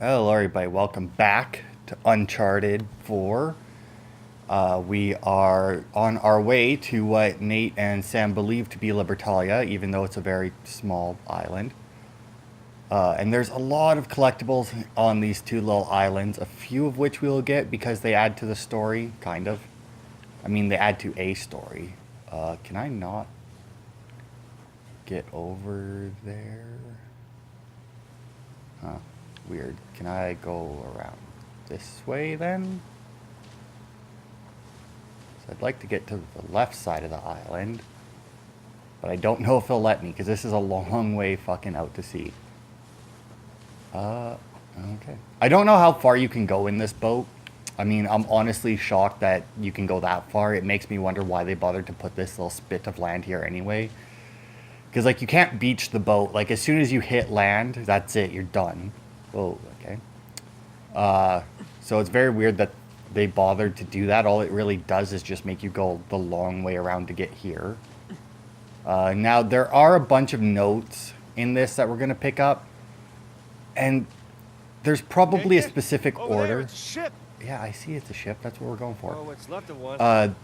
Hello, everybody. Welcome back to Uncharted 4. We are on our way to what Nate and Sam believe to be Libertalia, even though it's a very small island. And there's a lot of collectibles on these two little islands, a few of which we'll get because they add to the story, kind of. I mean, they add to a story. Can I not get over there? Huh. Weird. Can I go around this way then? So I'd like to get to the left side of the island. But I don't know if it'll let me because this is a long way fucking out to sea. Okay. I don't know how far you can go in this boat. I mean, I'm honestly shocked that you can go that far. It makes me wonder why they bothered to put this little spit of land here anyway. Because, like, you can't beach the boat. Like, as soon as you hit land, that's it. You're done. Oh, okay. So it's very weird that they bothered to do that. All it really does is just make you go the long way around to get here. Now, there are a bunch of notes in this that we're going to pick up. And there's probably a specific order. There, it's a ship. Yeah, I see it's a ship. That's what we're going for. Oh, what's left of one.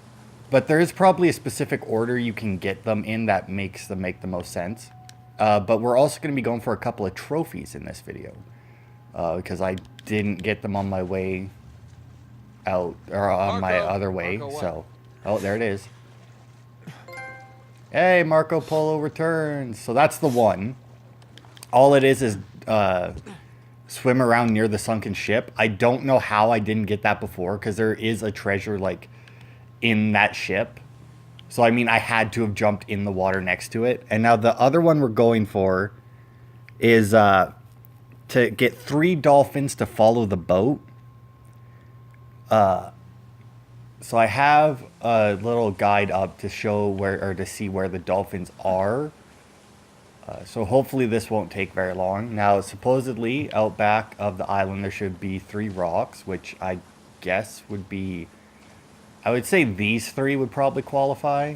But there is probably a specific order you can get them in that makes them make the most sense. But we're also going to be going for a couple of trophies in this video. Because I didn't get them on my way out, or on my other way. So, oh, there it is. Hey, Marco Polo returns. So that's the one. All it is swim around near the sunken ship. I don't know how I didn't get that before, because there is a treasure, like, in that ship. So, I mean, I had to have jumped in the water next to it. And now the other one we're going for is to get 3 dolphins to follow the boat. So I have a little guide up to show where, or to see where the dolphins are. So hopefully this won't take very long. Now, supposedly, out back of the island, there should be 3 rocks, which I guess would be... I would say these 3 would probably qualify.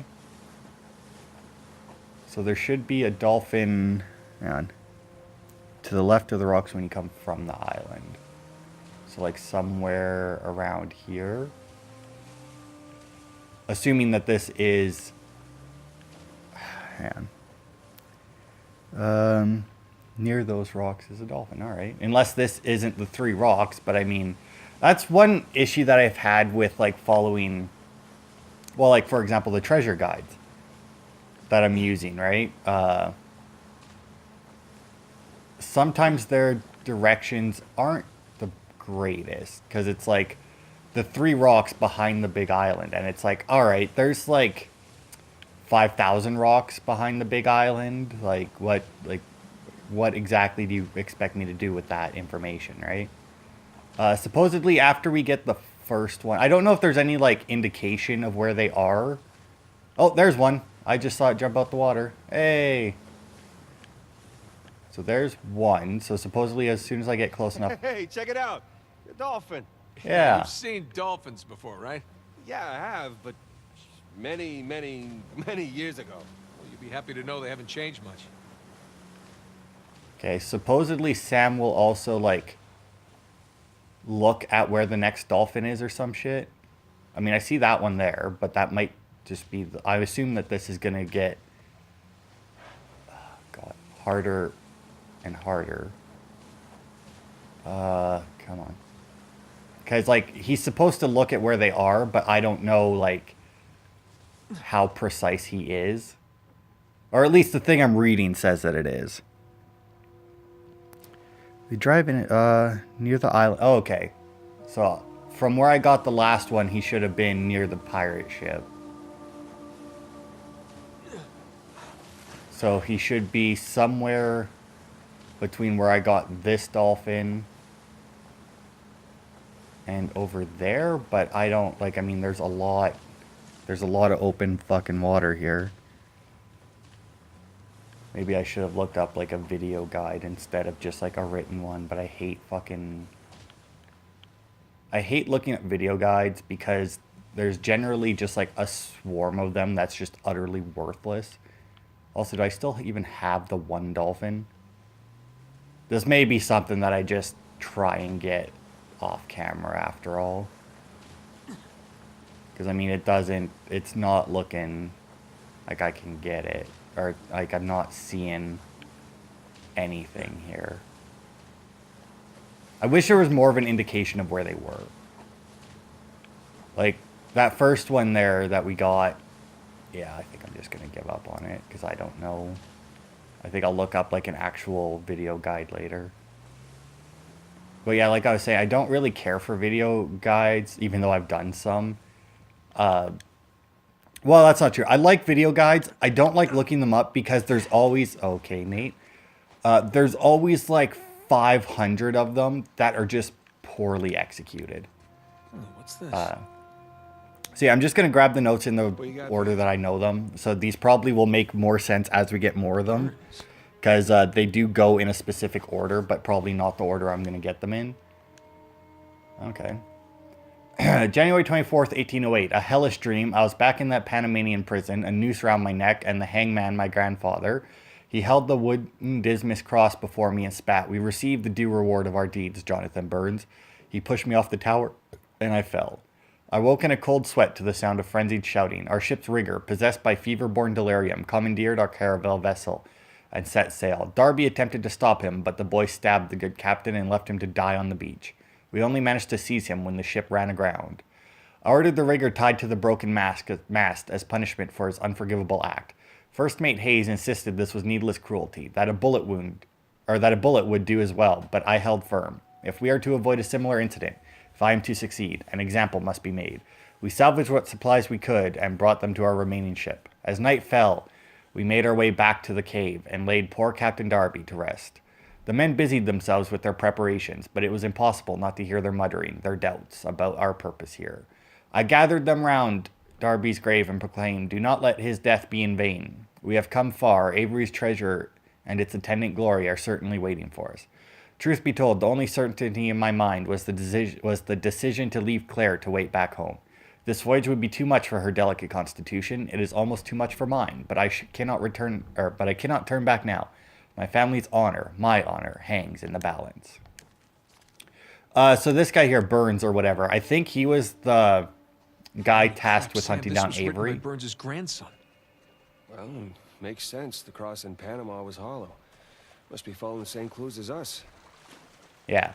So there should be a dolphin... Hang on. To the left of the rocks when you come from the island. So like somewhere around here. Assuming that this is... Hang on. Near those rocks is a dolphin. All right. Unless this isn't the 3 rocks, but I mean, that's one issue that I've had with like following, well, like for example, the treasure guides that I'm using, right? Sometimes their directions aren't the greatest because it's like the 3 rocks behind the big island, and it's like, all right, there's like 5,000 rocks behind the big island. Like what exactly do you expect me to do with that information, right? Supposedly after we get the first one, I don't know if there's any like indication of where they are. Oh, there's one. I just saw it jump out the water. Hey. So there's one. So supposedly as soon as I get close enough. Hey, check it out. A dolphin. Yeah. You've seen dolphins before, right? Yeah, I have, but many, many, many years ago. Well, you'd be happy to know they haven't changed much. Okay, supposedly Sam will also, like, look at where the next dolphin is or some shit. I mean, I see that one there, but that might just be... I assume that this is going to get... God, harder and harder. Come on. Because, like, he's supposed to look at where they are, but I don't know, like, how precise he is. Or at least the thing I'm reading says that it is. We drive in near the island. Oh, okay. So from where I got the last one, he should have been near the pirate ship. So he should be somewhere between where I got this dolphin and over there. But I don't, like, I mean, there's a lot of open fucking water here. Maybe I should have looked up, like, a video guide instead of just, like, a written one. But I hate looking at video guides because there's generally just, like, a swarm of them that's just utterly worthless. Also, do I still even have the one dolphin? This may be something that I just try and get off camera after all. Because, I mean, it's not looking like I can get it. Or, like, I'm not seeing anything here. I wish there was more of an indication of where they were. Like, that first one there that we got, yeah, I think I'm just going to give up on it, because I don't know. I think I'll look up, like, an actual video guide later. But yeah, like I was saying, I don't really care for video guides, even though I've done some. Well, that's not true. I like video guides. I don't like looking them up because there's always... Okay, Nate. There's always like 500 of them that are just poorly executed. Oh, what's this? So yeah, I'm just going to grab the notes in the order that I know them. So these probably will make more sense as we get more of them. Because they do go in a specific order, but probably not the order I'm going to get them in. Okay. January 24th, 1808. A hellish dream. I was back in that Panamanian prison, a noose around my neck, and the hangman, my grandfather. He held the wooden Dismas cross before me and spat. We received the due reward of our deeds, Jonathan Burns. He pushed me off the tower, and I fell. I woke in a cold sweat to the sound of frenzied shouting. Our ship's rigger, possessed by fever-born delirium, commandeered our caravel vessel and set sail. Darby attempted to stop him, but the boy stabbed the good captain and left him to die on the beach. We only managed to seize him when the ship ran aground. I ordered the rigger tied to the broken mast as punishment for his unforgivable act. First Mate Hayes insisted this was needless cruelty, that a bullet would do as well, but I held firm. If we are to avoid a similar incident, if I am to succeed, an example must be made. We salvaged what supplies we could and brought them to our remaining ship. As night fell, we made our way back to the cave and laid poor Captain Darby to rest. The men busied themselves with their preparations, but it was impossible not to hear their muttering, their doubts about our purpose here. I gathered them round Darby's grave and proclaimed, "Do not let his death be in vain. We have come far. Avery's treasure and its attendant glory are certainly waiting for us." Truth be told, the only certainty in my mind was the decision to leave Claire to wait back home. This voyage would be too much for her delicate constitution. It is almost too much for mine, but I cannot turn back now. My family's honor, my honor, hangs in the balance. So this guy here, Burns or whatever, I think he was the guy tasked with hunting down Avery. Burns' grandson. Well, makes sense. The cross in Panama was hollow. Must be following the same clues as us. Yeah.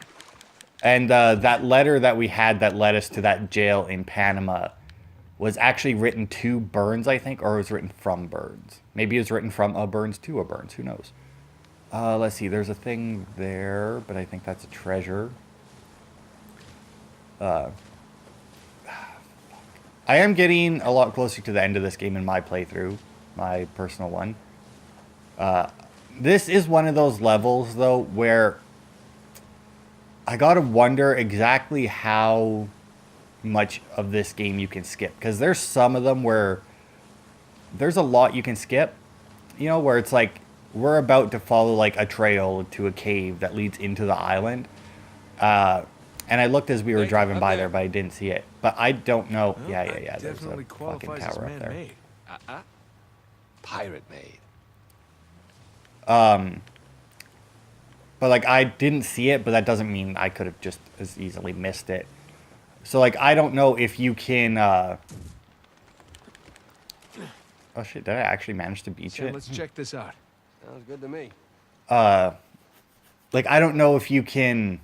And that letter that we had that led us to that jail in Panama was actually written to Burns, I think, or it was written from Burns. Maybe it was written from a Burns to a Burns. Who knows? Let's see. There's a thing there, but I think that's a treasure. I am getting a lot closer to the end of this game in my playthrough, my personal one. This is one of those levels, though, where I gotta wonder exactly how much of this game you can skip. Because there's some of them where there's a lot you can skip. You know, where it's like, we're about to follow like a trail to a cave that leads into the island. And I looked as we were driving by there, but I didn't see it. But I don't know. Well, Yeah. There's a fucking tower up there. Pirate made. But like, I didn't see it, but that doesn't mean I could have just as easily missed it. So like, I don't know if you can, oh shit, did I actually manage to beach it? Let's check this out. Sounds good to me. Like, I don't know if you can,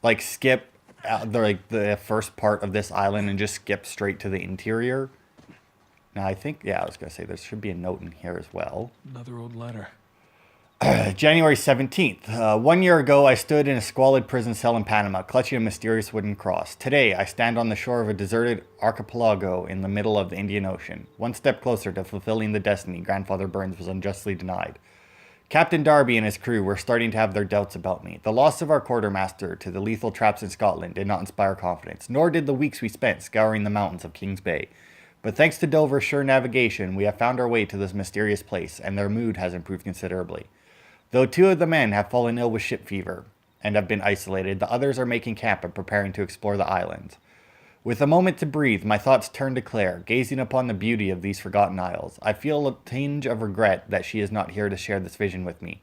like, skip the first part of this island and just skip straight to the interior. Now, I think, yeah, I was going to say, there should be a note in here as well. Another old letter. January 17th. 1 year ago, I stood in a squalid prison cell in Panama, clutching a mysterious wooden cross. Today, I stand on the shore of a deserted archipelago in the middle of the Indian Ocean. One step closer to fulfilling the destiny Grandfather Burns was unjustly denied. Captain Darby and his crew were starting to have their doubts about me. The loss of our quartermaster to the lethal traps in Scotland did not inspire confidence, nor did the weeks we spent scouring the mountains of Kings Bay. But thanks to Dover's sure navigation, we have found our way to this mysterious place, and their mood has improved considerably. Though 2 of the men have fallen ill with ship fever and have been isolated, the others are making camp and preparing to explore the islands. With a moment to breathe, my thoughts turn to Claire, gazing upon the beauty of these forgotten isles. I feel a tinge of regret that she is not here to share this vision with me.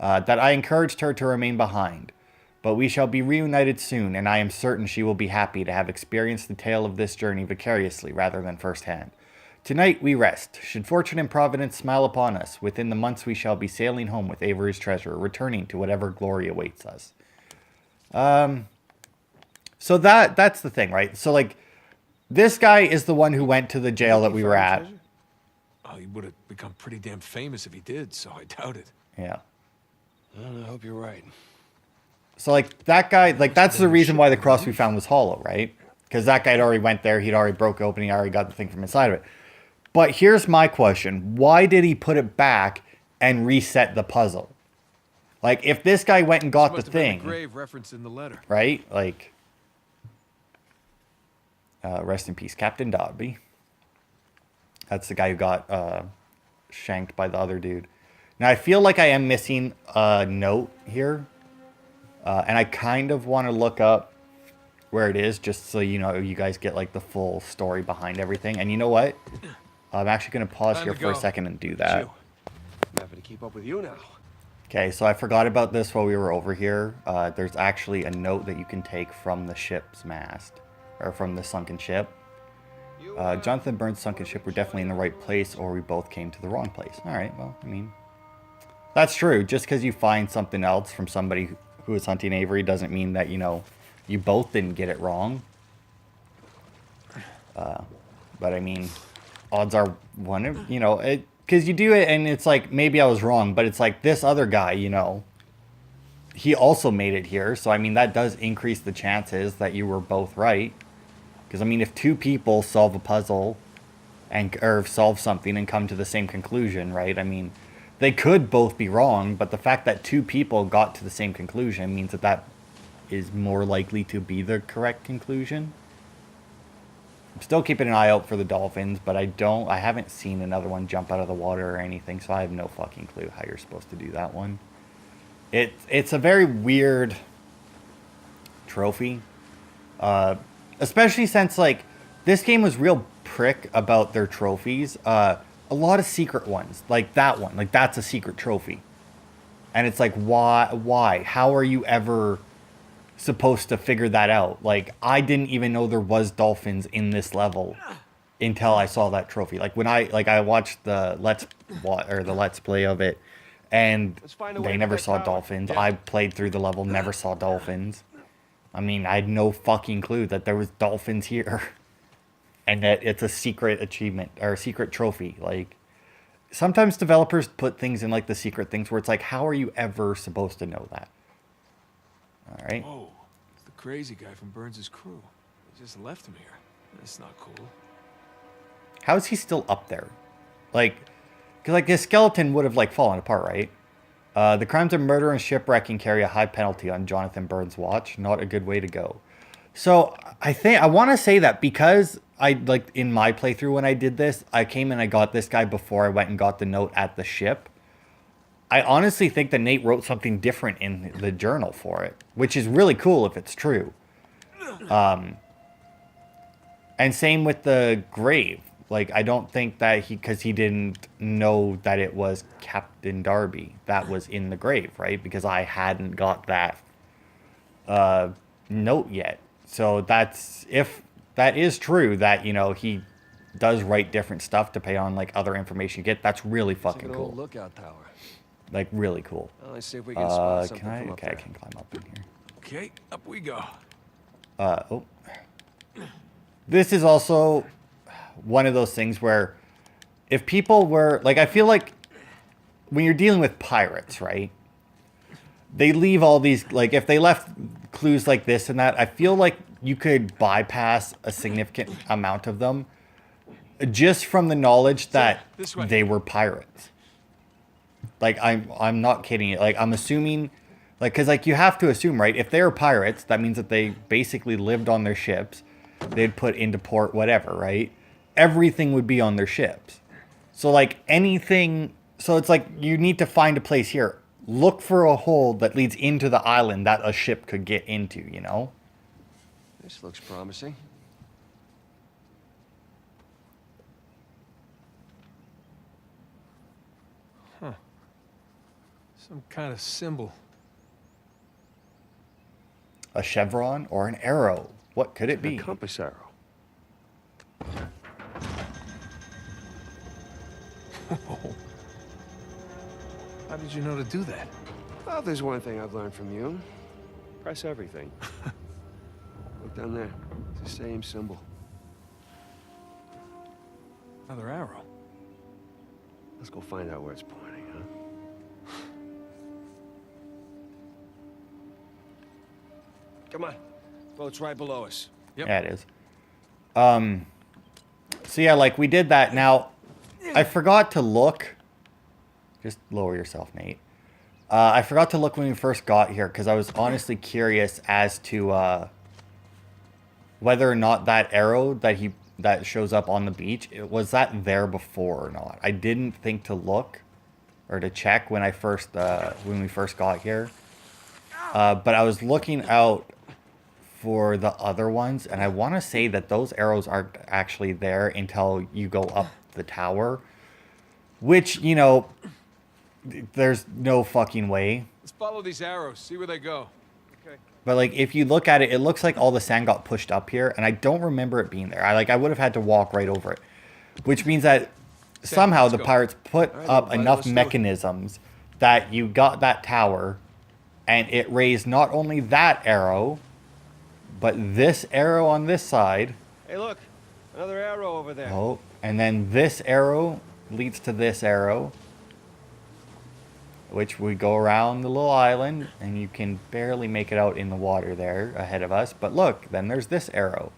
that I encouraged her to remain behind. But we shall be reunited soon, and I am certain she will be happy to have experienced the tale of this journey vicariously rather than firsthand. Tonight we rest. Should fortune and providence smile upon us, within the months we shall be sailing home with Avery's treasure, returning to whatever glory awaits us. So that's the thing, right? So, like, this guy is the one who went to the jail that we were at. Oh, he would have become pretty damn famous if he did, so I doubt it. Yeah. Well, I hope you're right. So, like, that guy, like, that's the reason why the cross we found was hollow, right? Because that guy had already went there. He'd already broke open. He already got the thing from inside of it. But here's my question. Why did he put it back and reset the puzzle? Like, if this guy went and got the thing, The grave reference in the letter. right? Like, rest in peace, Captain Dobby. That's the guy who got shanked by the other dude. Now, I feel like I am missing a note here. And I kind of want to look up where it is, just so you know, you guys get, like, the full story behind everything. And you know what? I'm actually going to pause here for a second and do that. I'm happy to keep up with you now. Okay, so I forgot about this while we were over here. There's actually a note that you can take from the ship's mast, or from the sunken ship. Jonathan Burns' sunken ship were definitely in the right place, or we both came to the wrong place. All right, well, I mean, that's true. Just because you find something else from somebody who is hunting Avery doesn't mean that, you know, you both didn't get it wrong. But I mean, odds are one of, you know, because you do it and it's like, maybe I was wrong, but it's like this other guy, you know, he also made it here. So, I mean, that does increase the chances that you were both right. Because, I mean, if two people solve a puzzle or solve something and come to the same conclusion, right? I mean, they could both be wrong, but the fact that two people got to the same conclusion means that that is more likely to be the correct conclusion. I'm still keeping an eye out for the dolphins, but I haven't seen another one jump out of the water or anything, so I have no fucking clue how you're supposed to do that one. It's a very weird trophy, especially since, like, this game was real prick about their trophies. A lot of secret ones, like that one, like that's a secret trophy, and it's like, why? How are you ever supposed to figure that out? Like, I didn't even know there was dolphins in this level until I saw that trophy. Like, when I watched the let's play of it, and they never saw dolphins. Yeah. I played through the level, never saw dolphins. I mean, I had no fucking clue that there was dolphins here, and that it's a secret achievement or a secret trophy. Like, sometimes developers put things in, like, the secret things where it's like, how are you ever supposed to know that? All right. Whoa, it's the crazy guy from Burns' crew. They just left him here. That's not cool. How is he still up there? Like, because, like, his skeleton would have, like, fallen apart, right? The crimes of murder and shipwrecking carry a high penalty on Jonathan Burns' watch. Not a good way to go. So I want to say that because in my playthrough when I did this, I came and I got this guy before I went and got the note at the ship. I honestly think that Nate wrote something different in the journal for it, which is really cool if it's true. And same with the grave. Like, I don't think that because he didn't know that it was Captain Darby that was in the grave, right? Because I hadn't got that note yet. So if that is true, that, you know, he does write different stuff depending on, like, other information you get, that's really fucking cool. Lookout tower. Like, really cool. Well, let's see if we can spot something can I? from up Okay, there. I can climb up in here. Okay, up we go. Oh. This is also one of those things where if people were, like, I feel like when you're dealing with pirates, right? They leave all these, like, if they left clues like this and that, I feel like you could bypass a significant amount of them just from the knowledge that they were pirates. Like, I'm not kidding you. Like, I'm assuming, like, because, like, you have to assume, right? If they were pirates, that means that they basically lived on their ships. They'd put into port, whatever, right? Everything would be on their ships. So, like, anything... So, it's like, you need to find a place here. Look for a hole that leads into the island that a ship could get into, you know? This looks promising. Some kind of symbol. A chevron or an arrow? What could it A be? compass arrow. How did you know to do that? Well, there's one thing I've learned from you. Press everything. Look down there. It's the same symbol. Another arrow. Let's go find out where it's pointing, huh? Come on. Boat's right below us. Yep. Yeah, it is. So yeah, like we did that. Now, I forgot to look. Just lower yourself, Nate. I forgot to look when we first got here because I was honestly curious as to whether or not that arrow that shows up on the beach, was that there before or not. I didn't think to look or to check when we first got here. But I was looking out for the other ones, and I want to say that those arrows aren't actually there until you go up the tower, which, you know, there's no fucking way. Let's follow these arrows, see where they go. Okay. But like, if you look at it, it looks like all the sand got pushed up here, and I don't remember it being there. I would have had to walk right over it, which means that somehow let's the go. pirates put All right, up everybody, enough let's do it. mechanisms that you got that tower, and it raised not only that arrow, but this arrow on this side. Hey, look. Another arrow over there. Oh, and then this arrow leads to this arrow, which we go around the little island, and you can barely make it out in the water there ahead of us. But look, then there's this arrow,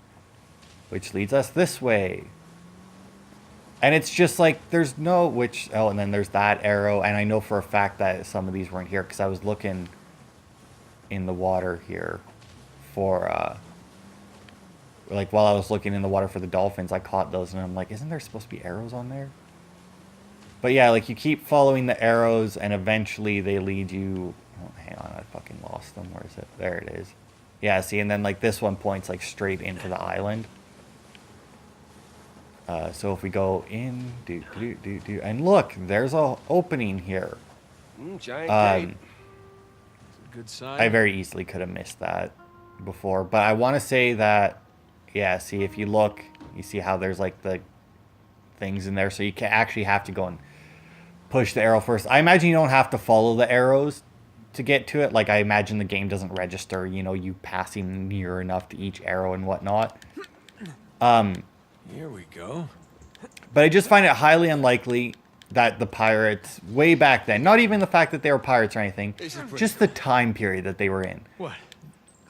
which leads us this way. And it's just like, there's no, and then there's that arrow. And I know for a fact that some of these weren't here because I was looking in the water here for, like while I was looking in the water for the dolphins, I caught those and I'm like, isn't there supposed to be arrows on there? But yeah, like you keep following the arrows and eventually they lead you, oh, hang on, I fucking lost them. Where is it? There it is. Yeah, see, and then like this one points like straight into the island. So if we go in, and look, there's a opening here. Giant gate. Good sign. I very easily could have missed that before, but I want to say that, yeah, see, if you look, you see how there's like the things in there, so you can actually have to go and push the arrow first. I imagine you don't have to follow the arrows to get to it. Like, I imagine the game doesn't register, you know, you passing near enough to each arrow and whatnot. Here we go. But I just find it highly unlikely that the pirates, way back then, not even the fact that they were pirates or anything, just the time period that they were in. What?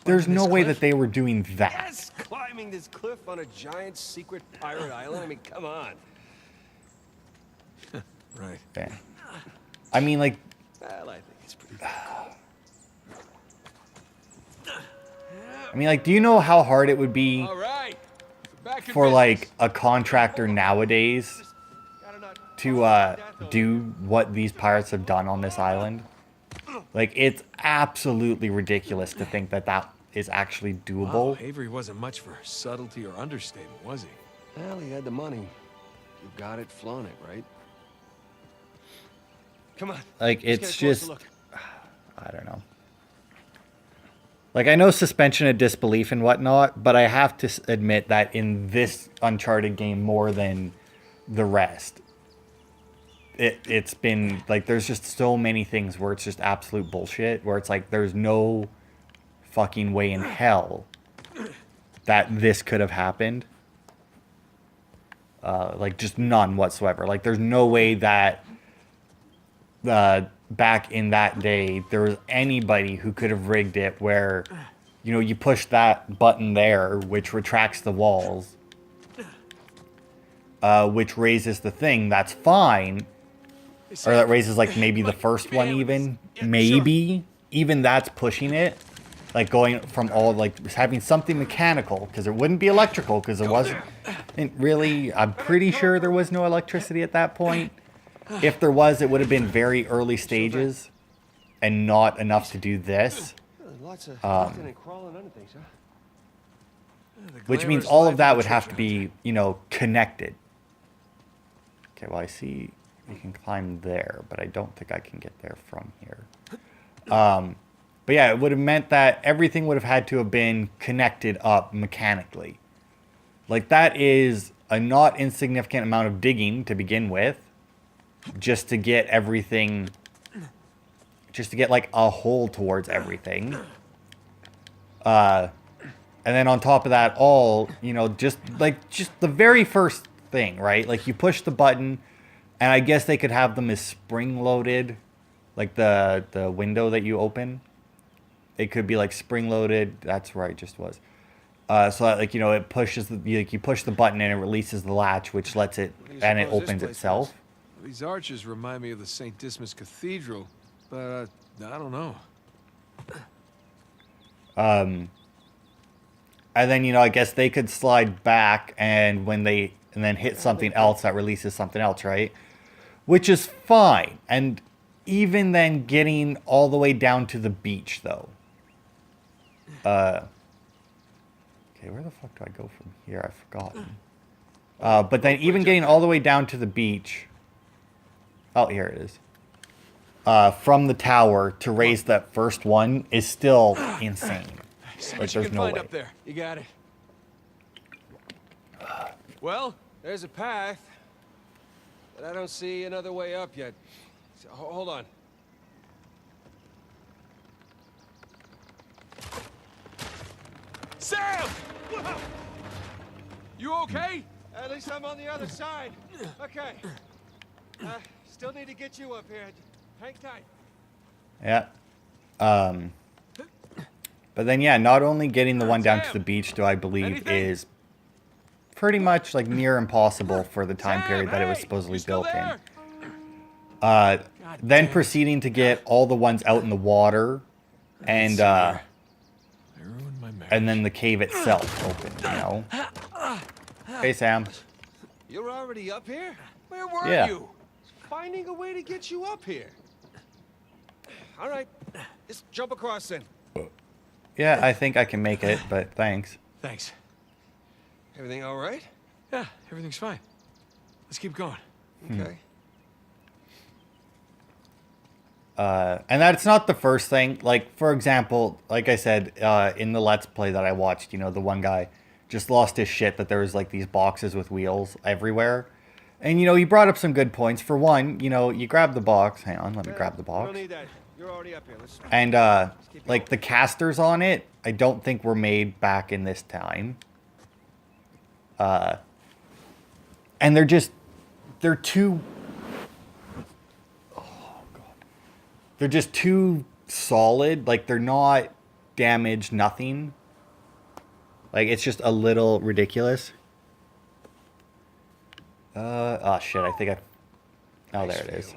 There's Climbing no this way cliff? that they were doing that. Yes, climbing this cliff on a giant secret pirate island. I mean, come on. Right. Yeah. I mean, like, Well, I think it's pretty do you know how hard it would be All right. Back in for business. like a contractor nowadays to do what these pirates have done on this island? Like, it's absolutely ridiculous to think that that is actually doable. Wow, Avery wasn't much for subtlety or understatement, was he? Well, he had the money. You got it, flaunt it, right? Come on. Like, let's it's get a closer just, look. I don't know. Like, I know suspension of disbelief and whatnot, but I have to admit that in this Uncharted game more than the rest, it's been, like, there's just so many things where it's just absolute bullshit, where it's like, there's no fucking way in hell that this could have happened. Like, just none whatsoever. Like, there's no way that back in that day there was anybody who could have rigged it where, you know, you push that button there, which retracts the walls, which raises the thing, that's fine. Or that raises, like, maybe the first one even. Maybe. Even that's pushing it. Like, going from all, like, having something mechanical. Because it wouldn't be electrical. Because it wasn't really... I'm pretty sure there was no electricity at that point. If there was, it would have been very early stages. And not enough to do this. Lots of hunting and crawling under things, huh? The Which glamour means is all life of that of a would have to treasure hunter. be, you know, connected. Okay, well, I see... you can climb there, but I don't think I can get there from here. But yeah, it would have meant that everything would have had to have been connected up mechanically. Like, that is a not insignificant amount of digging to begin with, just to get everything, just to get, like, a hole towards everything. And then on top of that all, you know, just the very first thing, right? Like, you push the button, and I guess they could have them as spring-loaded, like the window that you open. It could be, like, spring-loaded. That's where I just was. So that, like, you know, it pushes you push the button and it releases the latch, which lets it, and it opens itself. These arches remind me of the St. Dismas Cathedral, but I don't know. And then, you know, I guess they could slide back and then hit something else that releases something else, right? Which is fine. And even then getting all the way down to the beach, though. Okay, where the fuck do I go from here? I've forgotten. But then even getting all the way down to the beach. Oh, here it is. From the tower to raise that first one is still insane. Like, there's no way. Up there. You got it. Well, There's a path, but I don't see another way up yet. So, hold on. Sam! You okay? At least I'm on the other side. Okay. Still need to get you up here. Hang tight. Yeah. But then, yeah, not only getting the one down to the beach, do I believe is pretty much, like, near impossible for the time period that it was supposedly built in. Then proceeding to get all the ones out in the water, and then the cave itself open, you know? Hey, Sam. You're already up here? Where were Yeah. you? Finding a way to get you up here. All right. Just jump across then. Yeah, I think I can make it, but thanks. Thanks. Everything all right? Yeah, everything's fine. Let's keep going. Okay. And that's not the first thing. Like, for example, like I said, in the Let's Play that I watched, you know, the one guy just lost his shit that there was, like, these boxes with wheels everywhere. And, you know, he brought up some good points. For one, you know, you grab the box. Hang on, let me grab the You box. don't need that. You're already up here. Let's And, like, the casters on it, I don't think were made back in this time. And they're too... Oh, God. They're just too solid. Like, they're not damaged, nothing. Like, it's just a little ridiculous. Oh, shit, I think I... Oh, there it is.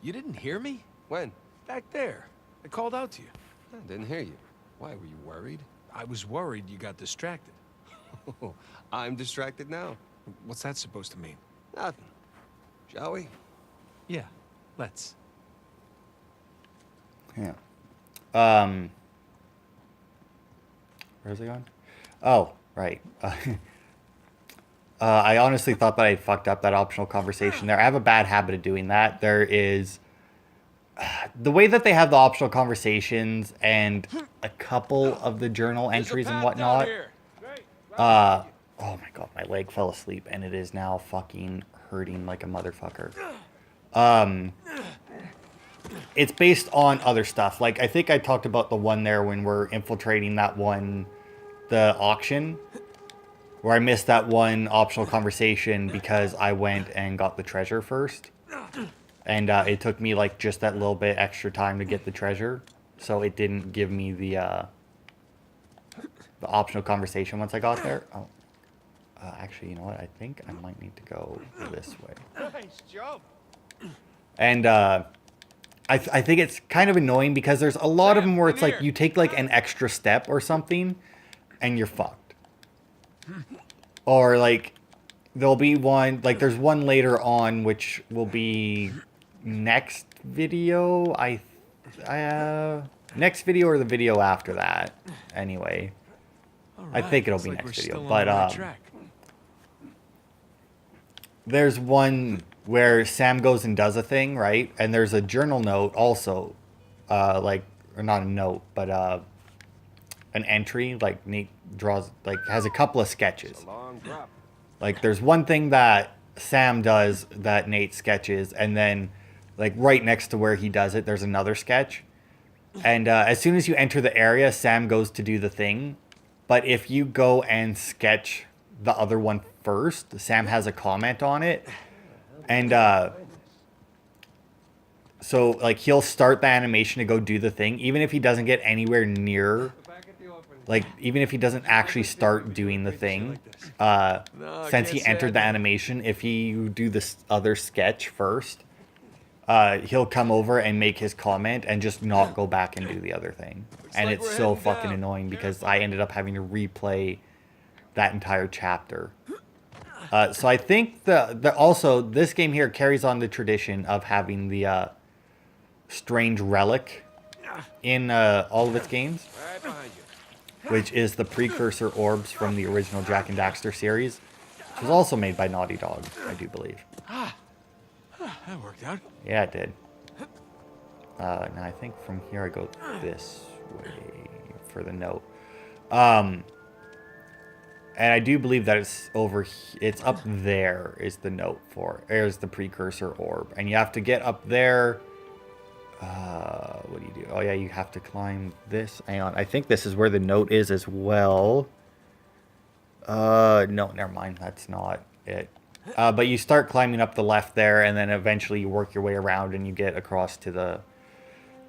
You didn't hear me? When? Back there. I called out to you. I didn't hear you. Why, were you worried? I was worried you got distracted. I'm distracted now. What's that supposed to mean? Nothing. Shall we? Yeah, let's. Yeah. Where's it going? Oh, right. I honestly thought that I fucked up that optional conversation there. I have a bad habit of doing that. There is... the way that they have the optional conversations and a couple of the journal entries and whatnot. Oh my god, my leg fell asleep and it is now fucking hurting like a motherfucker. It's based on other stuff. Like, I think I talked about the one there when we're infiltrating that one, the auction, where I missed that one optional conversation because I went and got the treasure first. And it took me, like, just that little bit extra time to get the treasure. So it didn't give me the optional conversation once I got there. Oh. Actually, you know what? I think I might need to go this way. Nice jump. And I think it's kind of annoying because there's a lot of them where it's like you take, like, an extra step or something and you're fucked. Or, like, there'll be one, like, there's one later on which will be next video. Next video or the video after that. Anyway. All I right, think it'll looks be like next we're video. still on But, the right track. there's one where Sam goes and does a thing, right? And there's a journal note also, like, or not a note, but an entry. Like Nate draws, like, has a couple of It's sketches. a long drop. Like, there's one thing that Sam does that Nate sketches, and then, like, right next to where he does it, there's another sketch. And as soon as you enter the area, Sam goes to do the thing. But if you go and sketch the other one first, Sam has a comment on it. And so, like, he'll start the animation to go do the thing, even if he doesn't get anywhere near, like, even if he doesn't actually start doing the thing. Since he entered the animation, if you do this other sketch first, he'll come over and make his comment and just not go back and do the other thing. And like it's we're so heading fucking down. annoying because I ended up having to replay that entire chapter. So I think the also this game here carries on the tradition of having the strange relic in all of its games, Right behind you. which is the precursor orbs from the original Jack and Daxter series, which was also made by Naughty Dog, I do believe. That worked out. Yeah, it did. Now I think from here I go this way for the note. And I do believe that it's it's up there is the note for. There's the precursor orb. And you have to get up there. What do you do? Oh yeah, you have to climb this. Hang on. I think this is where the note is as well. No, never mind. That's not it. But you start climbing up the left there, and then eventually you work your way around and you get across to the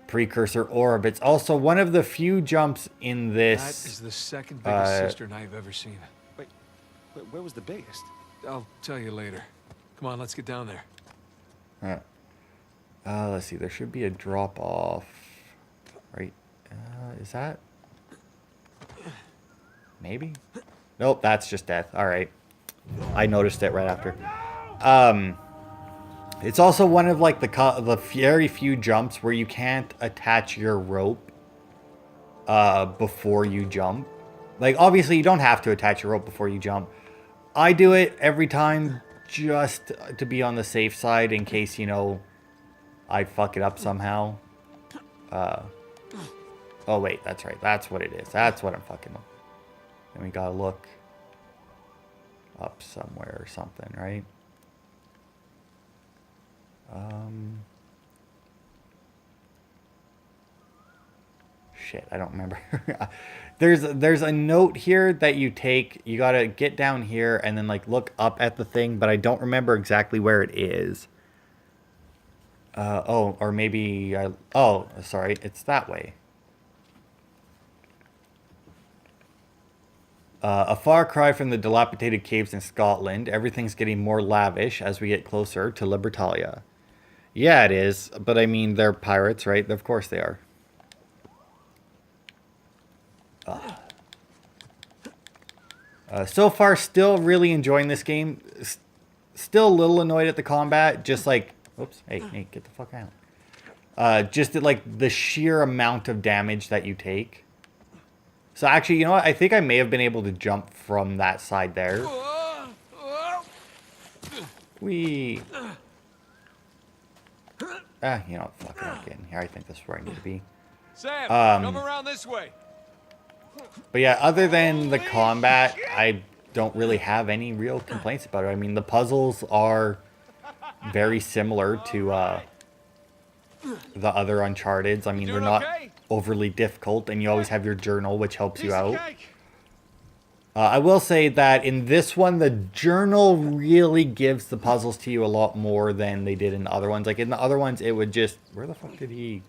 precursor orb. It's also one of the few jumps in this. That is the second biggest cistern I've ever seen. Wait, where was the biggest? I'll tell you later. Come on, let's get down there. Let's see. There should be a drop off, right? Is that? Maybe. Nope, that's just death. All right. I noticed it right after. It's also one of like the very few jumps where you can't attach your rope before you jump. Like, obviously you don't have to attach your rope before you jump. I do it every time just to be on the safe side in case, you know, I fuck it up somehow. Oh wait, that's right. That's what it is. That's what I'm fucking up. And we gotta look up somewhere or something, right? Shit, I don't remember. There's a note here that you take. You gotta get down here and then like look up at the thing, but I don't remember exactly where it is. Oh, or maybe oh, sorry, it's that way. A far cry from the dilapidated caves in Scotland. Everything's getting more lavish as we get closer to Libertalia. Yeah, it is, but I mean, they're pirates, right? Of course they are. So far, still really enjoying this game. Still a little annoyed at the combat. Just like, oops, hey, get the fuck out. Just at, like, the sheer amount of damage that you take. So actually, you know what? I think I may have been able to jump from that side there. Wee. You know, fuck it, I'm getting here. I think this is where I need to be. Sam, come around this way. But yeah, other than the combat, I don't really have any real complaints about it. I mean, the puzzles are very similar to the other Uncharteds. I mean, they're not overly difficult, and you always have your journal, which helps you out. I will say that in this one, the journal really gives the puzzles to you a lot more than they did in the other ones. Like, in the other ones, it would just... Where the fuck did he...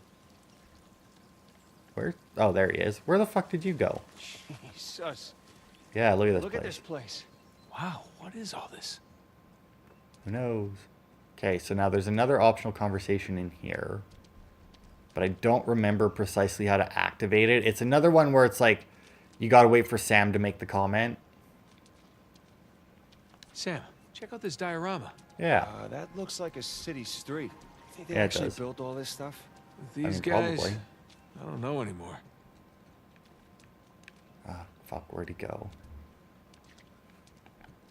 Where? Oh, there he is. Where the fuck did you go? Jesus. Yeah, look at this Look place. at this place. Wow, what is all this? Who knows? Okay, so now there's another optional conversation in here. But I don't remember precisely how to activate it. It's another one where it's like, you gotta wait for Sam to make the comment. Sam, check out this diorama. Yeah. That looks like a city street. Think they Yeah, it actually does. built all this stuff? These I mean, guys, probably. I don't know anymore. Fuck, where'd he go?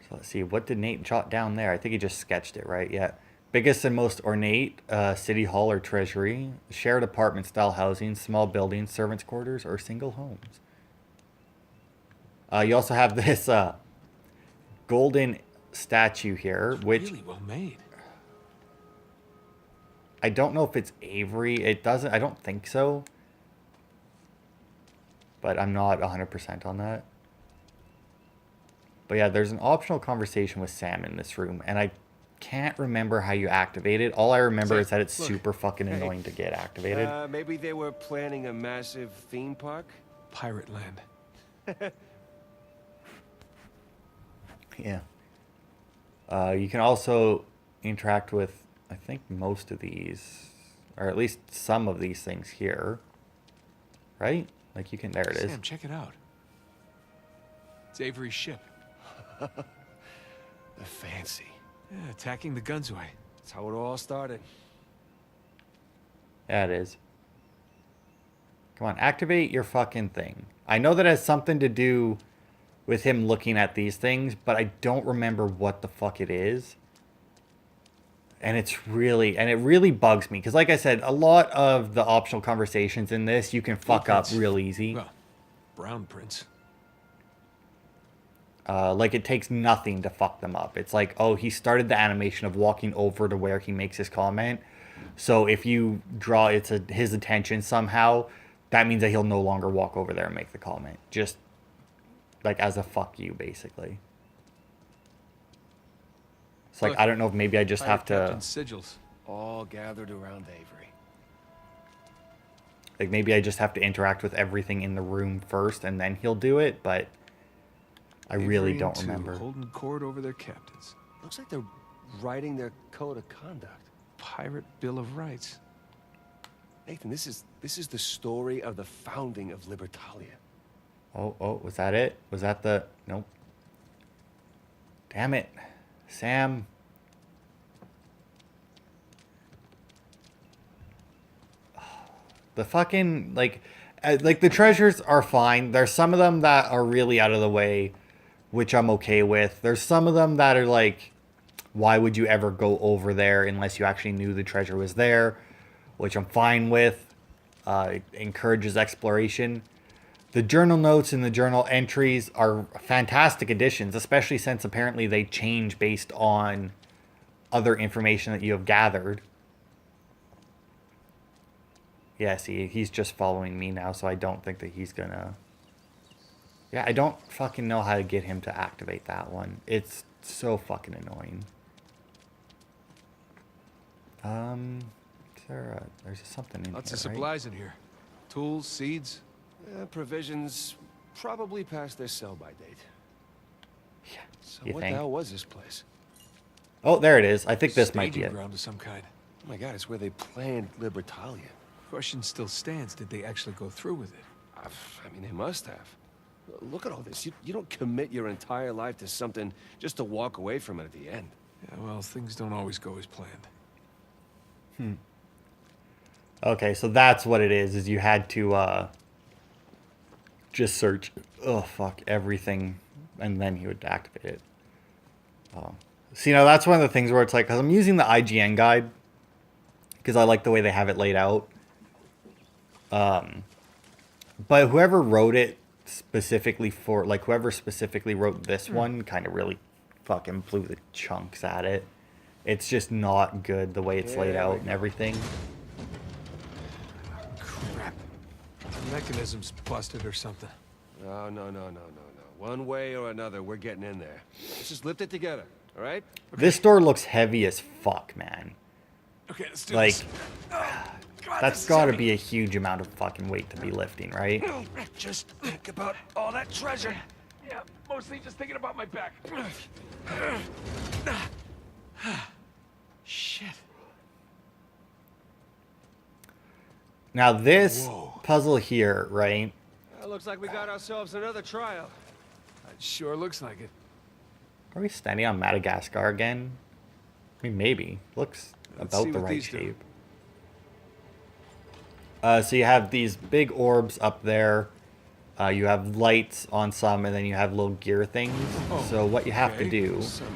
So let's see, what did Nate jot down there? I think he just sketched it, right? Yeah. Biggest and most ornate, city hall or treasury, shared apartment style housing, small buildings, servants' quarters, or single homes. You also have this golden statue here, which Really well made. I don't know if it's Avery. It doesn't, I don't think so. But I'm not 100% on that. But yeah, there's an optional conversation with Sam in this room, and I can't remember how you activate it. All I remember is that it's look. super fucking annoying to get activated. Maybe they were planning a massive theme park? Pirate land. Yeah. You can also interact with, I think, most of these, or at least some of these things here. Right? Like you can, there it is. Sam, check it out. It's Avery's ship. The fancy. Yeah, attacking the Gunsway. That's how it all started. Yeah, it is. Come on, activate your fucking thing. I know that has something to do with him looking at these things, but I don't remember what the fuck it is. And it really bugs me. Because like I said, a lot of the optional conversations in this, you can fuck up real easy. Well, brown prints. Like it takes nothing to fuck them up. It's like, oh, he started the animation of walking over to where he makes his comment. So if you draw his attention somehow, that means that he'll no longer walk over there and make the comment. Just like as a fuck you, basically. It's like, Look, I don't know if maybe I just have to... Captain sigils. All gathered around Avery. Like maybe I just have to interact with everything in the room first and then he'll do it, but I really Avery don't and remember. Holding court over their captains. Looks like they're writing their code of conduct. Pirate Bill of Rights. Nathan, this is the story of the founding of Libertalia. Oh, was that it? Was that the... Nope. Damn it. Sam. The fucking, like the treasures are fine. There's some of them that are really out of the way, which I'm okay with. There's some of them that are like, why would you ever go over there unless you actually knew the treasure was there, which I'm fine with. It encourages exploration. The journal notes and the journal entries are fantastic additions, especially since apparently they change based on other information that you have gathered. Yeah, see, he's just following me now, so I don't think that he's gonna... Yeah, I don't fucking know how to get him to activate that one. It's so fucking annoying. There's something in Lots here, of supplies in here. Tools, seeds. Provisions probably past their sell-by date. Yeah, So you what think? the hell was this place? Oh, there it is. I think this might be Staging it. ground of some kind. Oh my god, it's where they planned Libertalia. Question still stands. Did they actually go through with it? I mean, they must have. Look at all this. You don't commit your entire life to something just to walk away from it at the end. Yeah, well, things don't always go as planned. Okay, so that's what it is you had to just search, oh fuck, everything, and then he would activate it. See, now that's one of the things where it's like, because I'm using the IGN guide, because I like the way they have it laid out. But whoever wrote it specifically for, like, whoever specifically wrote this one kind of really fucking blew the chunks at it. It's just not good the way it's laid out and everything. Crap. The mechanism's busted or something. No. One way or another, we're getting in there. Let's just lift it together, all right? This door looks heavy as fuck, man. Okay, let's do Like, this. God, that's this is got to heavy. be a huge amount of fucking weight to be lifting, right? Just think about all that treasure. Yeah, mostly just thinking about my back. Shit. Now this Whoa. puzzle here, right? Looks like we got ourselves another trial. It sure looks like it. Are we standing on Madagascar again? I mean, maybe. Looks Let's about see the what right these do. shape. So you have these big orbs up there. You have lights on some, and then you have little gear things. Oh, So what you have to okay. do Some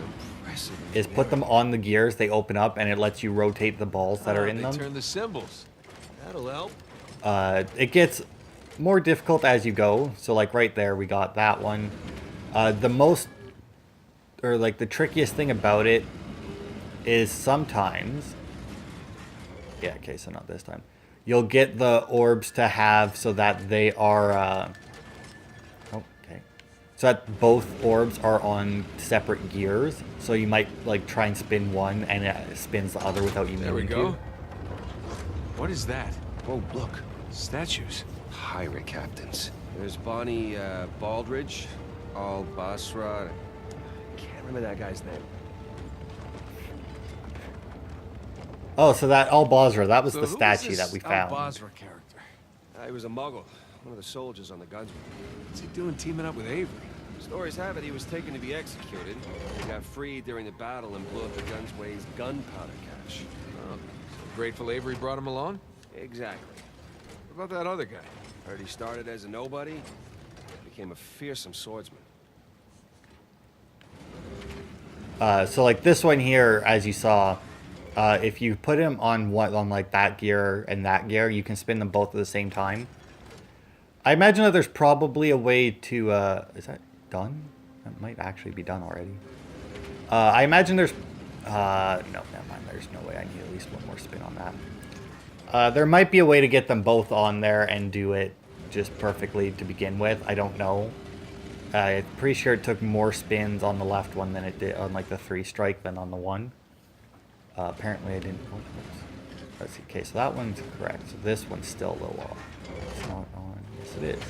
impressive is put them on the gears. They open up, and it lets you rotate the balls that are in They them. turn the symbols. That'll help. It gets more difficult as you go. So like right there, we got that one. The most, or like the trickiest thing about it is sometimes, yeah, okay, so not this time. You'll get the orbs to have so that they are, oh, okay. So that both orbs are on separate gears. So you might like try and spin one and it spins the other without you There we meaning go. to. What is that? Oh, look. Statues. Pirate captains. There's Bonnie Baldridge, Al Basra. Can't remember that guy's name. Oh, so that Al Basra, that was So the who is statue this that we found. Al-Basra character? He was a muggle, one of the soldiers on the gunsman. What's he doing teaming up with Avery? Stories have it he was taken to be executed. He got freed during the battle and blew up the Gunsway's gunpowder cache. Oh, so grateful Avery brought him along? Exactly. What about that other guy? Heard he started as a nobody, became a fearsome swordsman. So like this one here, as you saw, if you put him on like that gear and that gear, you can spin them both at the same time. I imagine that there's probably a way to, is that done? That might actually be done already. I imagine there's, no, never mind. There's no way. I need at least one more spin on that. There might be a way to get them both on there and do it just perfectly to begin with. I don't know. I'm pretty sure it took more spins on the left one than it did on like the 3 strike than on the 1. Apparently I didn't. Oh, oops. Let's see. Okay, so that one's correct. So this one's still a little off. It's not on. Yes, it is.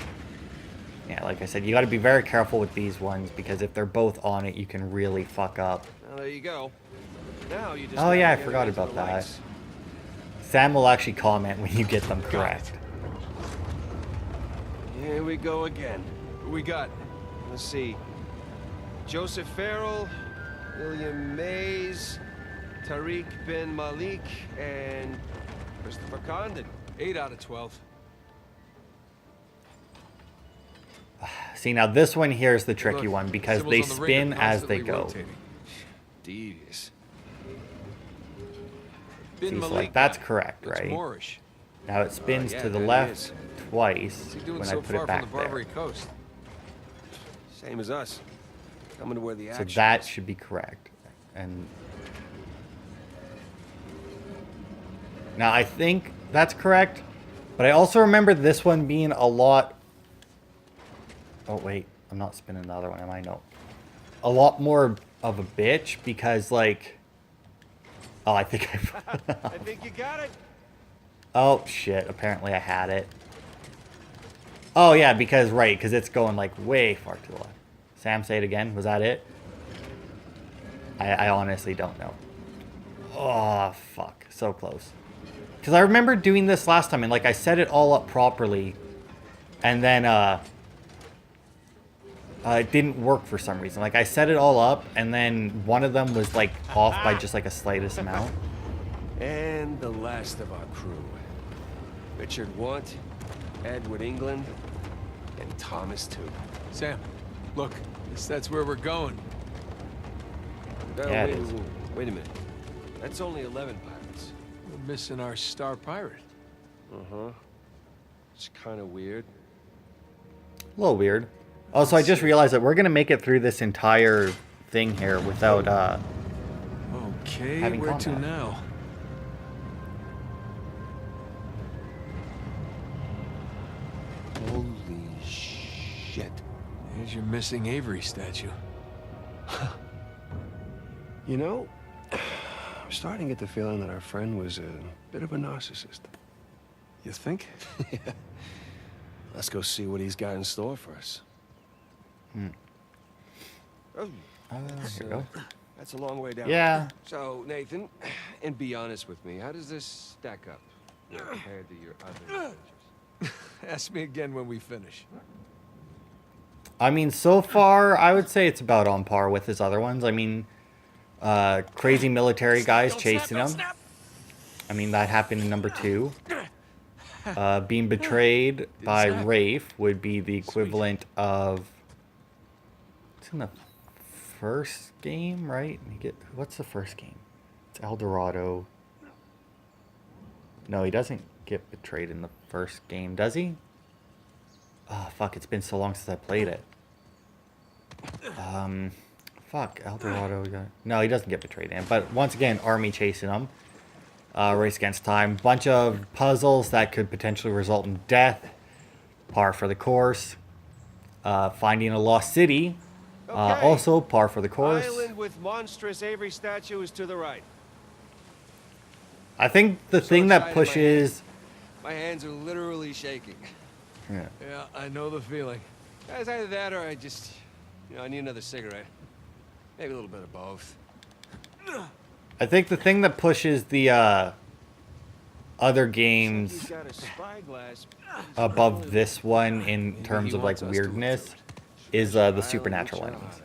Yeah, like I said, you got to be very careful with these ones because if they're both on it, you can really fuck up. Well, there you go. Now you just Oh yeah, I navigate forgot into about the that. lights. Sam will actually comment when you get them correct. Here we go again. Who we got? Let's see. Joseph Farrell, William Mays, Tariq bin Malik, and Christopher Condon. 8 out of 12. See, now this one here is the tricky Look, one because symbols they on the ring are spin as they constantly go. rotating. Devious. Bin See, so Malik like that's guy. correct, Looks right? Moorish. Now it spins yeah, to the that left is. twice What's he doing when I so put far it back from the there. Barbary Coast? Same as us. Coming to where the So action that is. should be correct. And now I think that's correct, but I also remember this one being a lot. Oh wait, I'm not spinning the other one, am I? No. A lot more of a bitch because like. Oh, I think I. I think you got it. Oh shit! Apparently I had it. Oh yeah, because it's going like way far to the left. Sam, say it again. Was that it? I honestly don't know. Oh fuck! So close. Because I remember doing this last time and like I set it all up properly, and then it didn't work for some reason. Like I set it all up and then one of them was like off by just like a slightest amount. And the last of our crew. Richard Want, Edward England, and Thomas too. Sam, look. Guess that's where we're going. Yeah, it wait, is. wait a minute. That's only 11 pirates. We're missing our star pirate. Uh-huh. It's kind of weird. A little weird. Also, I just realized that we're gonna make it through this entire thing here without Okay, Having where to combat. now? Holy shit. There's your missing Avery statue. You know, I'm starting to get the feeling that our friend was a bit of a narcissist. You think? Yeah. Let's go see what he's got in store for us. Oh, here we go. that's a long way down. Yeah. So, Nathan, and be honest with me, how does this stack up compared to your other adventures? Ask me again when we finish. I mean, so far, I would say it's about on par with his other ones. I mean, crazy military guys chasing him. I mean, that happened in number 2. Being betrayed by Zach. Rafe would be the equivalent of. It's in the first game, right? What's the first game? It's El Dorado. No, he doesn't get betrayed in the first game, does he? Oh, fuck, it's been so long since I played it. Fuck, El Dorado. No, he doesn't get betrayed in. But once again, army chasing him. Race against time. Bunch of puzzles that could potentially result in death. Par for the course. Finding a lost city. Okay. Also par for the course. Island with monstrous Avery statue is to the right. I think the thing that excited, pushes... My hands are literally shaking. Yeah. Yeah, I know the feeling. It's either that or I just, I need another cigarette. Maybe a little bit of both. I think the thing that pushes the other games He's got a spyglass. above this one in terms of like weirdness is the supernatural enemies.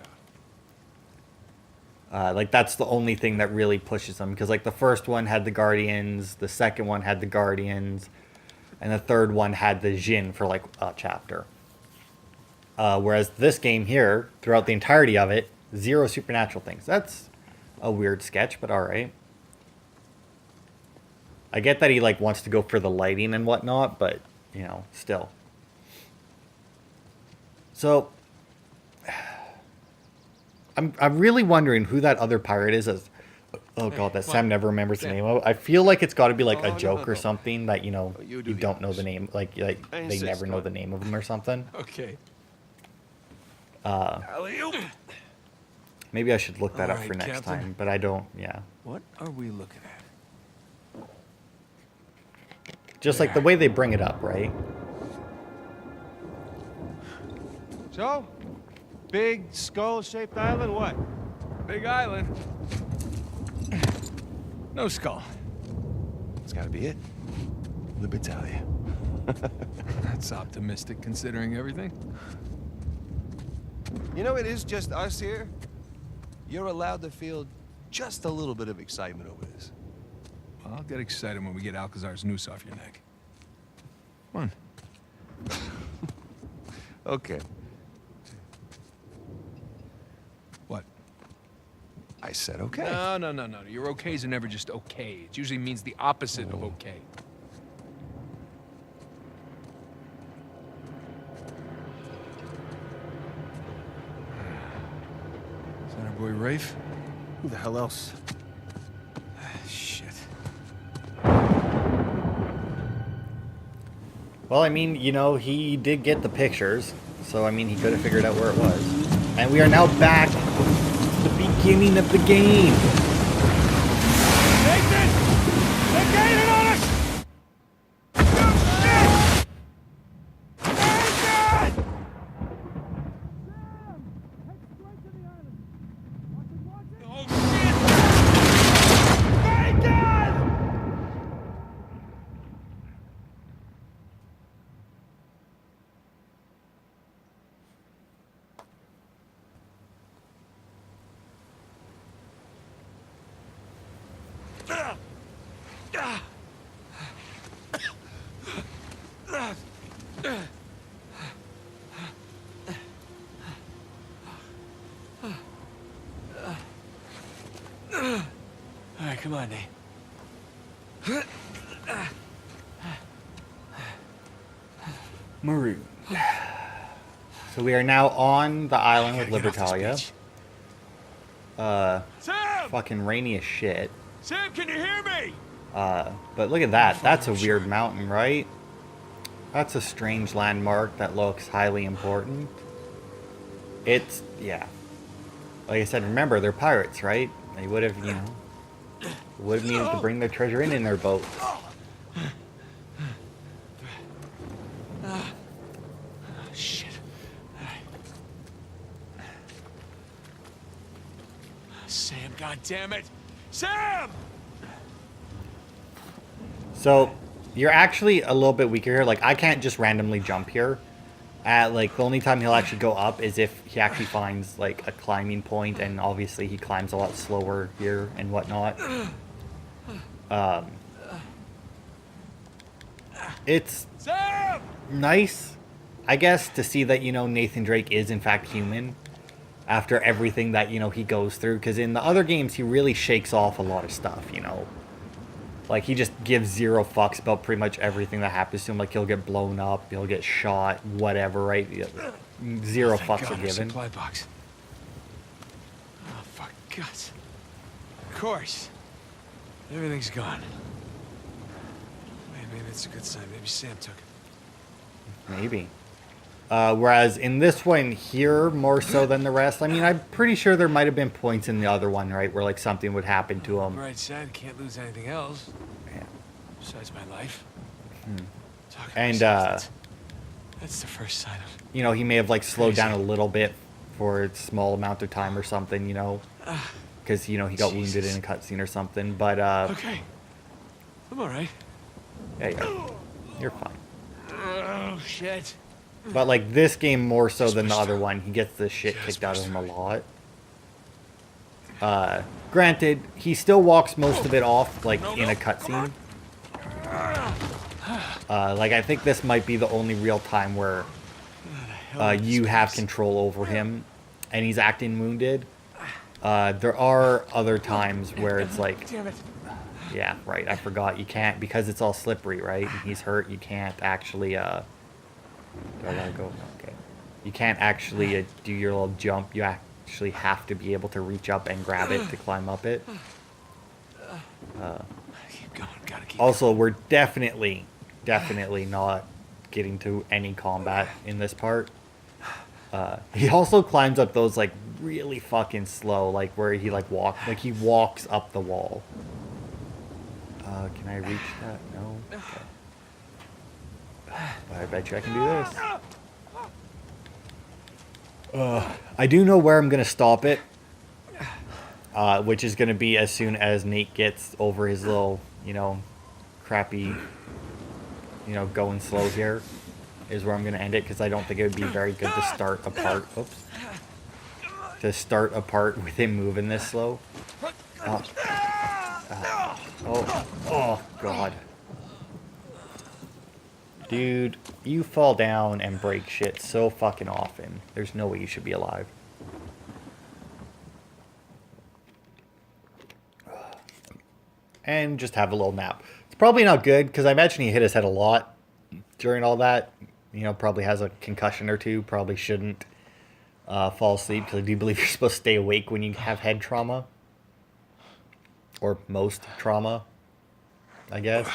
Like that's the only thing that really pushes them, because like the first one had the Guardians, the second one had the Guardians, and the third one had the Jinn for like a chapter. Whereas this game here, throughout the entirety of it, 0 supernatural things. That's a weird sketch, but alright. I get that he like wants to go for the lighting and whatnot, but still. So I'm really wondering who that other pirate is. Oh god, that Sam never remembers the name of. I feel like it's got to be like a joke or something that you don't know the name, like they never know the name of him or something. Okay. Maybe I should look that up Alright, for next Captain. time, but I don't. Yeah. What are we looking at? Just like the way they bring it up, right? So, big skull-shaped island, what? Big island. No skull. It's gotta be it. Libertalia. That's optimistic considering everything. It is just us here. You're allowed to feel just a little bit of excitement over this. Well, I'll get excited when we get Alcazar's noose off your neck. Come on. Okay. What? I said okay. No. Your okays are never just okay. It usually means the opposite of okay. Is that our boy Rafe? Who the hell else? Shit. Well, I mean, he did get the pictures, so I mean, he could have figured out where it was. And we are now back to the beginning of the game. Nathan! They're gaining on us! Nathan! Oh, shit! Nathan! All right, come on, Nate. Maroon. So we are now on the island with Gotta get off this Libertalia. beach. Sam! Fucking rainy as shit. Sam, can you hear me? But look at that. That's a weird mountain, right? That's a strange landmark that looks highly important. Yeah. Like I said, remember, they're pirates, right? They would have, would have needed to bring their treasure in their boat. Shit. Sam, goddammit! Sam! So, you're actually a little bit weaker here. Like, I can't just randomly jump here. Like, the only time he'll actually go up is if he actually finds, like, a climbing point, and obviously he climbs a lot slower here and whatnot. It's Sam! nice, I guess, to see that, Nathan Drake is in fact human after everything that, he goes through. Because in the other games, he really shakes off a lot of stuff. Like, he just gives zero fucks about pretty much everything that happens to him. Like, he'll get blown up, he'll get shot, whatever, right? Zero Thank fucks God, are our given. supply box. Oh, fuck guts. Of course. Everything's gone. Maybe it's a good sign. Maybe Sam took it. Maybe. Whereas in this one here, more so than the rest, I mean, I'm pretty sure there might have been points in the other one, right, where, like, something would happen to him. Right side, can't lose anything else. Yeah. Besides my life. Talking And, myself, that's the first sign of... he may have, like, slowed down a Crazy. little bit for a small amount of time or something, because, he got wounded in a cutscene or something, but, Okay. I'm alright. yeah, you're fine. Oh, shit. But, like, this game more so than the Just other push one, he gets the shit Just kicked out of push him a through. lot. Granted, he still walks most of it off, like, in a cutscene. Like, I think this might be the only real time where you have control over him, and he's acting wounded. There are other times where it's like, Damn it. yeah, right, I forgot, you can't, because it's all slippery, right? And he's hurt, you can't actually, do I gotta go? Okay. You can't actually do your little jump, you actually have to be able to reach up and grab it to climb up it. Keep going. Gotta keep Also, we're definitely not getting to any combat in this part. He also climbs up those, like, really fucking slow, like, where he, like, he walks up the wall. Can I reach that? No? Okay. But I bet you I can do this. I do know where I'm gonna stop it. Which is gonna be as soon as Nate gets over his little, crappy, going slow here, is where I'm gonna end it, because I don't think it would be very good to start a part. Oops. To start a part with him moving this slow. Oh, God. Dude, you fall down and break shit so fucking often. There's no way you should be alive. And just have a little nap. It's probably not good, because I imagine he hit his head a lot during all that. Probably has a concussion or two. Probably shouldn't fall asleep, because I do believe you're supposed to stay awake when you have head trauma. Or most trauma, I guess.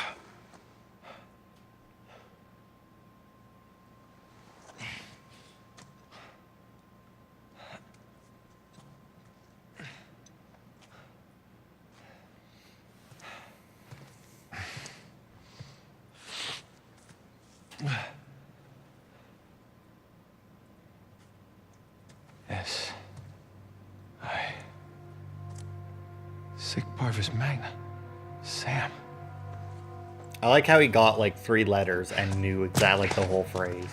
Yes. Sic Parvis Magna. Sam. I like how he got like 3 letters and knew exactly like the whole phrase.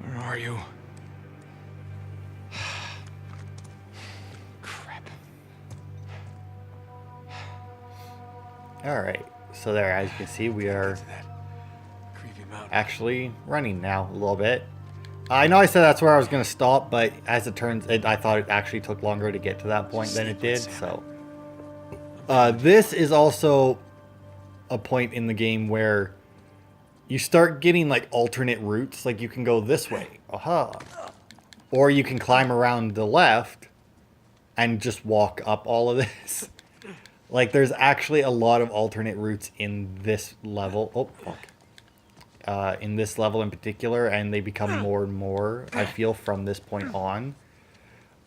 Where are you? Crap. Alright, so there, as you can see, we are To that creepy mountain. actually running now a little bit. I know I said that's where I was going to stop, but as it turns, I thought it actually took longer to get to that point than it did, so. This is also a point in the game where you start getting like alternate routes, like you can go this way, aha. Or you can climb around the left and just walk up all of this. Like there's actually a lot of alternate routes in this level. Oh, fuck. In this level in particular, and they become more and more, I feel, from this point on.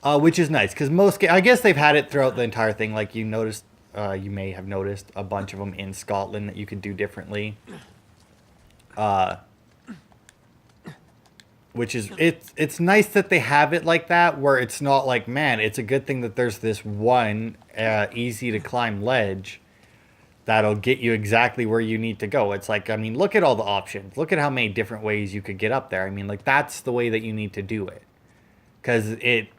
Which is nice, because I guess they've had it throughout the entire thing. Like you noticed, you may have noticed a bunch of them in Scotland that you could do differently. Which is, it's nice that they have it like that, where it's not like, man, it's a good thing that there's this one easy to climb ledge that'll get you exactly where you need to go. It's like, I mean, look at all the options. Look at how many different ways you could get up there. I mean, like, that's the way that you need to do it. Because it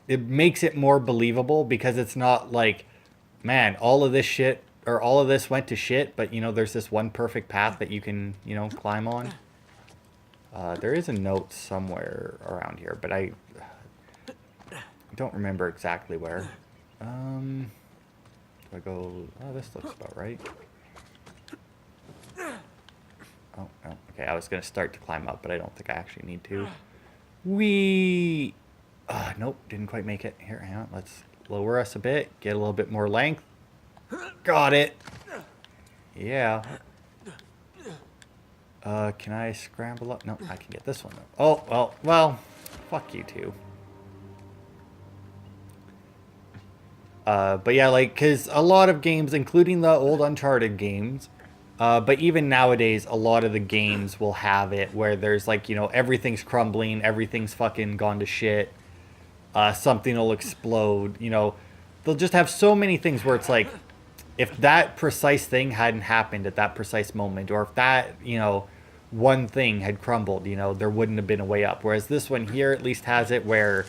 makes it more believable, because it's not like, man, all of this shit, or all of this went to shit, but, you know, there's this one perfect path that you can, you know, climb on. There is a note somewhere around here, but I don't remember exactly where. Do I go... Oh, this looks about right. Oh, no. Okay, I was going to start to climb up, but I don't think I actually need to. Whee! Nope, didn't quite make it. Here, hang on. Let's lower us a bit. Get a little bit more length. Got it! Yeah. Can I scramble up? No, I can get this one. Oh, well, fuck you two. But yeah, like, because a lot of games, including the old Uncharted games, but even nowadays, a lot of the games will have it where there's like, you know, everything's crumbling, everything's fucking gone to shit, something will explode, you know. They'll just have so many things where it's like, if that precise thing hadn't happened at that precise moment, or if that, you know, one thing had crumbled, you know, there wouldn't have been a way up. Whereas this one here at least has it where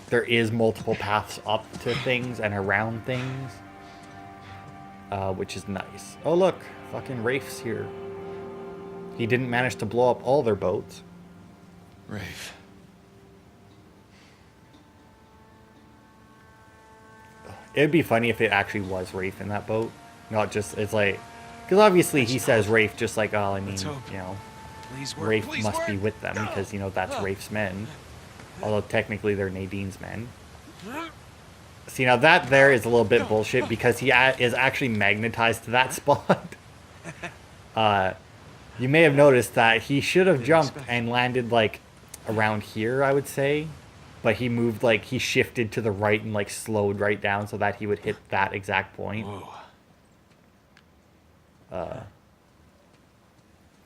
there is multiple paths up to things and around things, which is nice. Oh, look, fucking Rafe's here. He didn't manage to blow up all their boats. Rafe. It'd be funny if it actually was Rafe in that boat. Not just, it's like, because obviously he says Rafe just like, oh, I mean, you know, Rafe must be with them because, you know, that's Rafe's men. Although technically they're Nadine's men. See, now that there is a little bit bullshit because he is actually magnetized to that spot. You may have noticed that he should have jumped and landed like around here, I would say. But he moved, like, he shifted to the right and, like, slowed right down so that he would hit that exact point.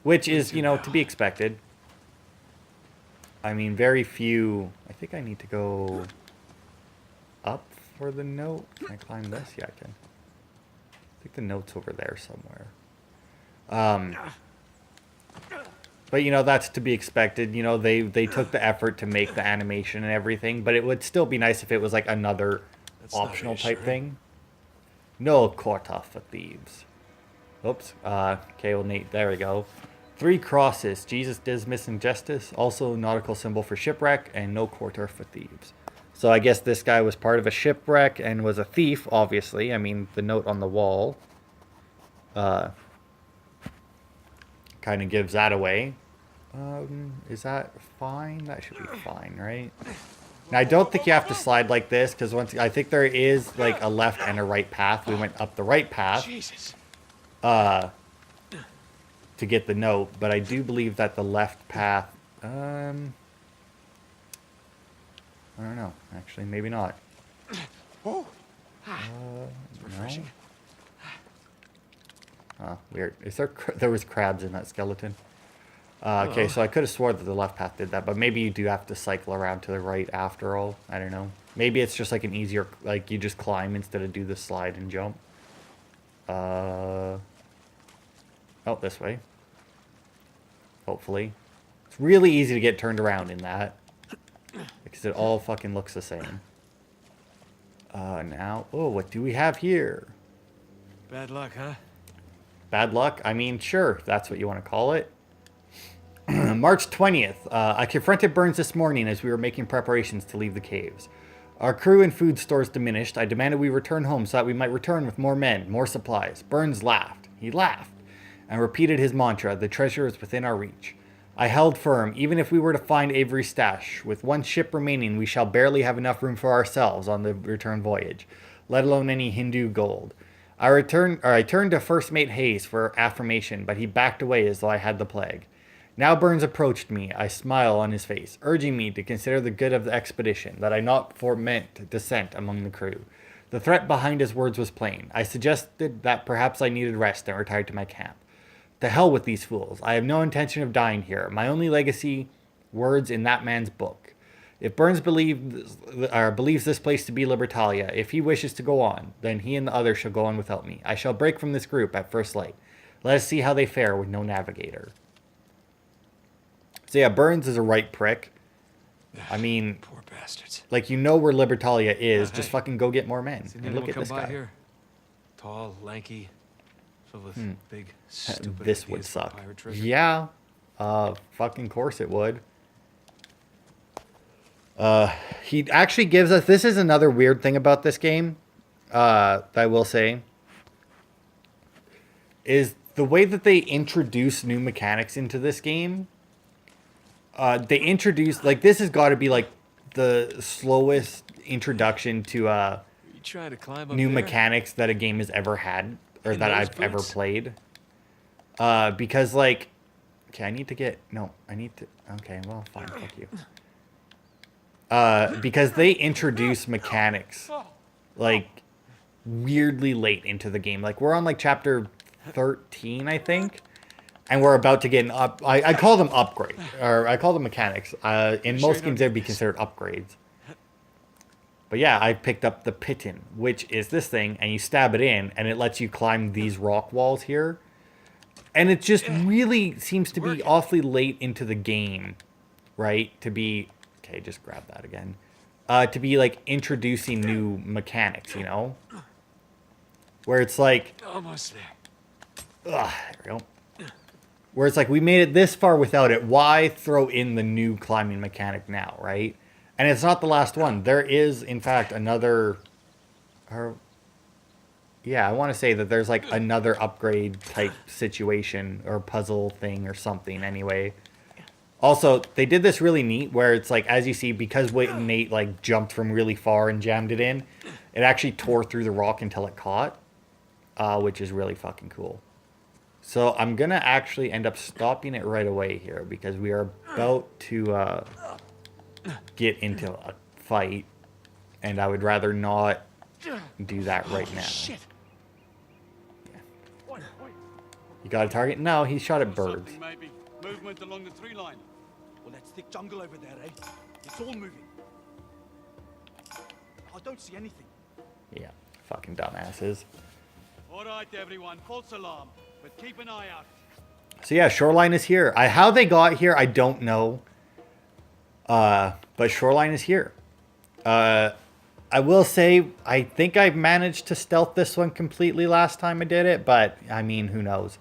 Which is, you know, to be expected. I mean, very few... I think I need to go up for the note. Can I climb this? Yeah, I can. I think the note's over there somewhere. But, you know, that's to be expected. You know, they took the effort to make the animation and everything, but it would still be nice if it was, like, another optional type thing. No quarter for thieves. Oops. Okay, well, Nate, there we go. 3 crosses. Jesus, Dismas, and Justice. Also nautical symbol for shipwreck, and no quarter for thieves. So I guess this guy was part of a shipwreck and was a thief, obviously. I mean, the note on the wall kind of gives that away. Is that fine? That should be fine, right? Now, I don't think you have to slide like this, because once I think there is, like, a left and a right path. We went up the right path to get the note, but I do believe that the left path... I don't know. Actually, maybe not. No. Weird. Is there was crabs in that skeleton. Okay, so I could have sworn that the left path did that, but maybe you do have to cycle around to the right after all. I don't know. Maybe it's just like an easier, like you just climb instead of do the slide and jump. Oh, this way. Hopefully. It's really easy to get turned around in that. Because it all fucking looks the same. Now, oh, what do we have here? Bad luck, huh? Bad luck? I mean, sure, that's what you want to call it. March 20th. I confronted Burns this morning as we were making preparations to leave the caves. Our crew and food stores diminished. I demanded we return home so that we might return with more men, more supplies. Burns laughed. He laughed and repeated his mantra, the treasure is within our reach. I held firm. Even if we were to find Avery's stash, with one ship remaining, we shall barely have enough room for ourselves on the return voyage, let alone any Hindu gold. I turned to First Mate Hayes for affirmation, but he backed away as though I had the plague. Now Burns approached me, a smile on his face, urging me to consider the good of the expedition, that I not foment dissent among the crew. The threat behind his words was plain. I suggested that perhaps I needed rest and retired to my camp. To hell with these fools. I have no intention of dying here. My only legacy, words in that man's book. If Burns believes this place to be Libertalia, if he wishes to go on, then he and the others shall go on without me. I shall break from this group at first light. Let us see how they fare with no navigator. So yeah, Burns is a right prick. I mean, Poor bastards. like, you know where Libertalia is. Just fucking go get more men. Seen And anyone look at come this by guy. here? Tall, lanky, filled with big, stupid This ideas would for suck. pirate trick. Yeah. Fucking course it would. He actually gives us... This is another weird thing about this game, that I will say, is the way that they introduce new mechanics into this game. They introduce... Like, this has got to be, like, the slowest introduction to You trying to climb up new there? mechanics that a game has ever had, or In that those I've ever boots? played. Because, like... Okay, I need to get... No, I need to... Okay, well, fine, fuck you. Because they introduce mechanics, like, weirdly late into the game. Like, we're on, like, chapter 13, I think. And we're about to get an up... I call them upgrades. Or I call them mechanics. In most games, they'd be considered upgrades. But yeah, I picked up the Piton, which is this thing, and you stab it in, and it lets you climb these rock walls here. And it just really seems to be awfully late into the game, right? To be... Okay, just grab that again. To be, like, introducing new mechanics, you know? Where it's like... Almost there. Ugh, there we go. Where it's like, we made it this far without it. Why throw in the new climbing mechanic now, right? And it's not the last one. There is, in fact, another... Yeah, I want to say that there's, like, another upgrade type situation or puzzle thing or something anyway. Also, they did this really neat where it's like, as you see, because Nate, like, jumped from really far and jammed it in, it actually tore through the rock until it caught, which is really fucking cool. So I'm going to actually end up stopping it right away here because we are about to get into a fight, and I would rather not do that right now. Shit. Yeah. You got a target? No, he shot at birds. Maybe movement along the tree line. Well, that's thick jungle over there, eh? It's all moving. I don't see anything. Yeah, fucking dumbasses. All right, everyone, false alarm, but keep an eye out. So yeah, Shoreline is here. How they got here, I don't know. But Shoreline is here. I will say, I think I managed to stealth this one completely last time I did it, but I mean, who knows?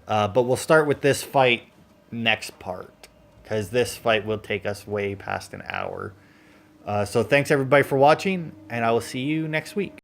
But we'll start with this fight next part, because this fight will take us way past an hour. So thanks everybody for watching, and I will see you next week.